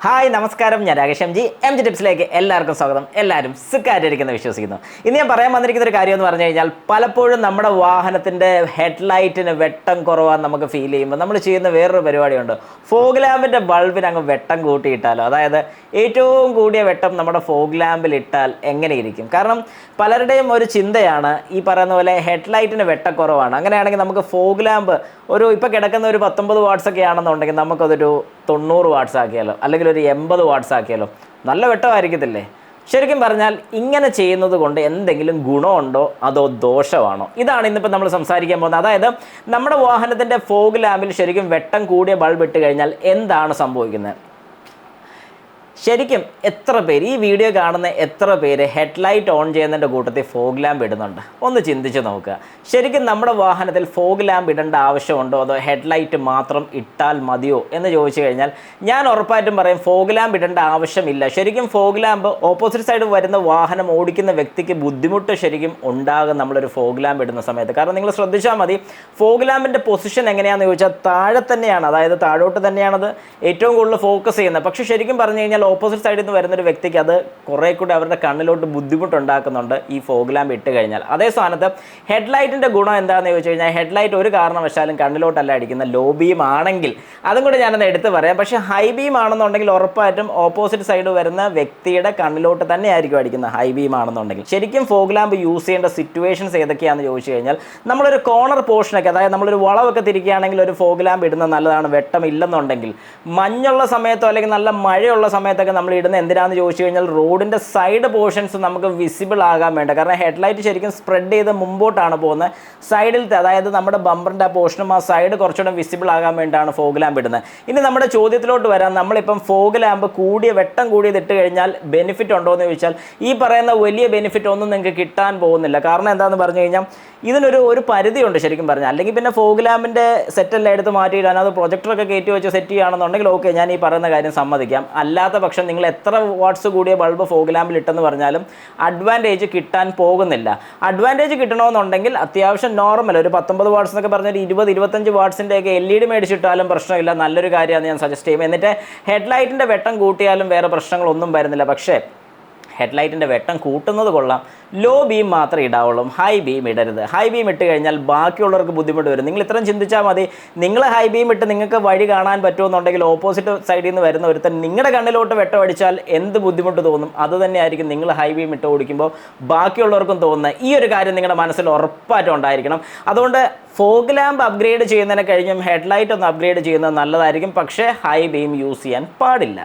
Hi നമസ്കാരം, ഞാൻ Rakesh M G ടിപ്സിലേക്ക് എല്ലാവർക്കും സ്വാഗതം. എല്ലാവരും സുഖമായിട്ടിരിക്കുന്ന വിശ്വസിക്കുന്നു. ഇന്ന് ഞാൻ പറയാൻ വന്നിരിക്കുന്ന ഒരു കാര്യം എന്ന് പറഞ്ഞു കഴിഞ്ഞാൽ, പലപ്പോഴും നമ്മുടെ വാഹനത്തിൻ്റെ ഹെഡ്ലൈറ്റിന് വെട്ടം കുറവാൻ നമുക്ക് ഫീൽ ചെയ്യുമ്പോൾ നമ്മൾ ചെയ്യുന്ന വേറൊരു പരിപാടിയുണ്ട്. ഫോഗ് ലാമ്പിൻ്റെ ബൾബിന് അങ്ങ് വെട്ടം കൂട്ടിയിട്ടാലോ, അതായത് ഏറ്റവും കൂടിയ വെട്ടം നമ്മുടെ ഫോഗ് ലാമ്പിൽ ഇട്ടാൽ എങ്ങനെ ഇരിക്കും? കാരണം പലരുടെയും ഒരു ചിന്തയാണ് ഈ പറയുന്ന പോലെ ഹെഡ്ലൈറ്റിന് വെട്ടക്കുറവാണ്. അങ്ങനെയാണെങ്കിൽ നമുക്ക് ഫോഗ് ലാമ്പ് ഇപ്പോൾ കിടക്കുന്ന ഒരു 19 വാട്ട്സ് ഒക്കെ ആണെന്നുണ്ടെങ്കിൽ നമുക്കതൊരു 90 വാട്ട്സ് ആക്കിയാലോ, അല്ലെങ്കിൽ ഒരു 80 വാട്ട്സ് ആക്കിയാലോ നല്ല വെട്ടമായിരിക്കത്തില്ലേ? ശരിക്കും പറഞ്ഞാൽ ഇങ്ങനെ ചെയ്യുന്നത് കൊണ്ട് എന്തെങ്കിലും ഗുണമുണ്ടോ അതോ ദോഷമാണോ? ഇതാണ് ഇന്നിപ്പോൾ നമ്മൾ സംസാരിക്കാൻ പോകുന്നത്. അതായത് നമ്മുടെ വാഹനത്തിൻ്റെ ഫോഗ് ലാമ്പിൽ ശരിക്കും വെട്ടം കൂടിയ ബൾബ് ഇട്ട് കഴിഞ്ഞാൽ എന്താണ് സംഭവിക്കുന്നത്? ശരിക്കും എത്ര പേര് ഈ വീഡിയോ കാണുന്ന എത്ര പേര് ഹെഡ്ലൈറ്റ് ഓൺ ചെയ്യുന്നതിൻ്റെ കൂട്ടത്തിൽ ഫോഗ് ലാമ്പ് ഇടുന്നുണ്ട്? ഒന്ന് ചിന്തിച്ച് നോക്കുക. ശരിക്കും നമ്മുടെ വാഹനത്തിൽ ഫോഗ് ലാമ്പ് ഇടേണ്ട ആവശ്യമുണ്ടോ അതോ ഹെഡ്ലൈറ്റ് മാത്രം ഇട്ടാൽ മതിയോ എന്ന് ചോദിച്ചു കഴിഞ്ഞാൽ ഞാൻ ഉറപ്പായിട്ടും പറയും ഫോഗ് ലാമ്പ് ഇടേണ്ട ആവശ്യമില്ല. ശരിക്കും ഫോഗ് ലാമ്പ് ഓപ്പോസിറ്റ് സൈഡ് വരുന്ന വാഹനം ഓടിക്കുന്ന വ്യക്തിക്ക് ബുദ്ധിമുട്ട് ശരിക്കും ഉണ്ടാകും നമ്മളൊരു ഫോഗ് ലാമ്പ് ഇടുന്ന സമയത്ത്. കാരണം നിങ്ങൾ ശ്രദ്ധിച്ചാൽ മതി, ഫോഗ് ലാമ്പിൻ്റെ പൊസിഷൻ എങ്ങനെയാണെന്ന് ചോദിച്ചാൽ താഴെ തന്നെയാണ്, അതായത് താഴോട്ട് തന്നെയാണത് ഏറ്റവും കൂടുതൽ ഫോക്കസ് ചെയ്യുന്നത്. പക്ഷേ ശരിക്കും പറഞ്ഞു കഴിഞ്ഞാൽ ഓപ്പോസിറ്റ് സൈഡിൽ നിന്ന് വരുന്നൊരു വ്യക്തിക്ക് അത് കുറേ കൂടി അവരുടെ കണ്ണിലോട്ട് ബുദ്ധിമുട്ടുണ്ടാക്കുന്നുണ്ട് ഈ ഫോഗ് ലാമ്പ് ഇട്ട് കഴിഞ്ഞാൽ. അതേ സ്ഥാനത്ത് ഹെഡ്ലൈറ്റിൻ്റെ ഗുണം എന്താണെന്ന് ചോദിച്ചു കഴിഞ്ഞാൽ, ഹെഡ്ലൈറ്റ് ഒരു കാരണവശാലും കണ്ണിലോട്ടല്ല അടിക്കുന്ന. ലോ ബീം ആണെങ്കിൽ അതും കൂടി ഞാനൊന്ന് എടുത്ത് പറയാം. പക്ഷേ ഹൈ ബീം ആണെന്നുണ്ടെങ്കിൽ ഉറപ്പായിട്ടും ഓപ്പോസിറ്റ് സൈഡ് വരുന്ന വ്യക്തിയുടെ കണ്ണിലോട്ട് തന്നെ ആയിരിക്കും അടിക്കുന്നത്, ഹൈ ബീം ആണെന്നുണ്ടെങ്കിൽ. ശരിക്കും ഫോഗ് ലാമ്പ് യൂസ് ചെയ്യേണ്ട സിറ്റുവേഷൻസ് ഏതൊക്കെയാണെന്ന് ചോദിച്ചു കഴിഞ്ഞാൽ, നമ്മളൊരു കോർണർ പോർഷനൊക്കെ, അതായത് നമ്മളൊരു വളവൊക്കെ തിരിക്കുകയാണെങ്കിൽ ഒരു ഫോഗ് ലാമ്പ് ഇടുന്നത് നല്ലതാണ്. വെട്ടം ഇല്ലെന്നുണ്ടെങ്കിൽ മഞ്ഞുള്ള സമയത്തോ അല്ലെങ്കിൽ നല്ല മഴയുള്ള സമയത്തൊക്കെ നമ്മൾ ഇടുന്ന എന്തിനാണെന്ന് ചോദിച്ചു കഴിഞ്ഞാൽ, റോഡിൻ്റെ സൈഡ് പോർഷൻസ് നമുക്ക് വിസിബിൾ ആകാൻ വേണ്ട. കാരണം ഹെഡ്ലൈറ്റ് ശരിക്കും സ്പ്രെഡ് ചെയ്ത് മുമ്പോട്ടാണ് പോകുന്നത്. സൈഡിലത്തെ, അതായത് നമ്മുടെ ബമ്പറിൻ്റെ ആ പോർഷനും ആ സൈഡ് കുറച്ചുകൂടെ വിസിബിൾ ആകാൻ വേണ്ടിയാണ് ഫോഗ് ലാമ്പ് ഇടുന്നത്. ഇനി നമ്മുടെ ചോദ്യത്തിലോട്ട് വരാം. നമ്മളിപ്പം ഫോഗ് ലാമ്പ് വെട്ടം കൂടിയത് ഇട്ട് കഴിഞ്ഞാൽ ബെനിഫിറ്റ് ഉണ്ടോ എന്ന് ചോദിച്ചാൽ, ഈ പറയുന്ന വലിയ ബെനിഫിറ്റ് ഒന്നും നിങ്ങൾക്ക് കിട്ടാൻ പോകുന്നില്ല. കാരണം എന്താണെന്ന് പറഞ്ഞു കഴിഞ്ഞാൽ, ഇതിനൊരു പരിധിയുണ്ട് ശരിക്കും പറഞ്ഞാൽ. അല്ലെങ്കിൽ പിന്നെ ഫോഗ് ലാമ്പിൻ്റെ സെറ്റെല്ലാം എടുത്ത് മാറ്റിയിടാൻ അത് പ്രൊജക്ടറൊക്കെ കയറ്റി വെച്ച് സെറ്റ് ചെയ്യുകയാണെന്നുണ്ടെങ്കിൽ ഓക്കെ, ഞാൻ ഈ പറയുന്ന കാര്യം സമ്മതിക്കാം. അല്ലാത്ത പക്ഷം നിങ്ങൾ എത്ര വാട്ട്സ് കൂടിയ ബൾബ് ഫോഗ് ലാമ്പിൽ ഇട്ടെന്ന് പറഞ്ഞാലും അഡ്വാൻറ്റേജ് കിട്ടാൻ പോകുന്നില്ല. അഡ്വാൻറ്റേജ് കിട്ടണമെന്നുണ്ടെങ്കിൽ അത്യാവശ്യം നോർമൽ ഒരു 19 വാട്ട്സ് എന്നൊക്കെ പറഞ്ഞാൽ 20-25 വാട്ട്സിൻ്റെയൊക്കെ LED മേടിച്ചിട്ടാലും പ്രശ്നമില്ല. നല്ലൊരു കാര്യമാണ് ഞാൻ സജസ്റ്റ് ചെയ്യും. എന്നിട്ട് ഹെഡ്ലൈറ്റിൻ്റെ വെട്ടം കൂട്ടിയാലും വേറെ പ്രശ്നങ്ങളൊന്നും വരുന്നില്ല. പക്ഷേ ഹെഡ്ലൈറ്റിൻ്റെ വെട്ടം കൂട്ടുന്നത് കൊള്ളാം, ലോ ബീം മാത്രമേ ഇടാവുള്ളൂ, ഹൈ ബീം ഇടരുത്. ഹൈ ബീം ഇട്ട് കഴിഞ്ഞാൽ ബാക്കിയുള്ളവർക്ക് ബുദ്ധിമുട്ട് വരും. നിങ്ങൾ ഇത്രയും ചിന്തിച്ചാൽ മതി. നിങ്ങൾ ഹൈ ബീം ഇട്ട് നിങ്ങൾക്ക് വഴി കാണാൻ പറ്റുമെന്നുണ്ടെങ്കിൽ ഓപ്പോസിറ്റ് സൈഡിൽ നിന്ന് വരുന്ന ഒരുത്തൻ നിങ്ങളുടെ കണ്ണിലോട്ട് വെട്ടം അടിച്ചാൽ എന്ത് ബുദ്ധിമുട്ട് തോന്നും? അത് തന്നെയായിരിക്കും നിങ്ങൾ ഹൈ ബീം ഇട്ട് ഓടിക്കുമ്പോൾ ബാക്കിയുള്ളവർക്കും തോന്നുന്നത്. ഈ ഒരു കാര്യം നിങ്ങളുടെ മനസ്സിൽ ഉറപ്പായിട്ടും ഉണ്ടായിരിക്കണം. അതുകൊണ്ട് ഫോഗ് ലാമ്പ് അപ്ഗ്രേഡ് ചെയ്യുന്നതിനെ കഴിഞ്ഞും ഹെഡ്ലൈറ്റ് ഒന്ന് അപ്ഗ്രേഡ് ചെയ്യുന്നത് നല്ലതായിരിക്കും. പക്ഷേ ഹൈ ബീം യൂസ് ചെയ്യാൻ പാടില്ല.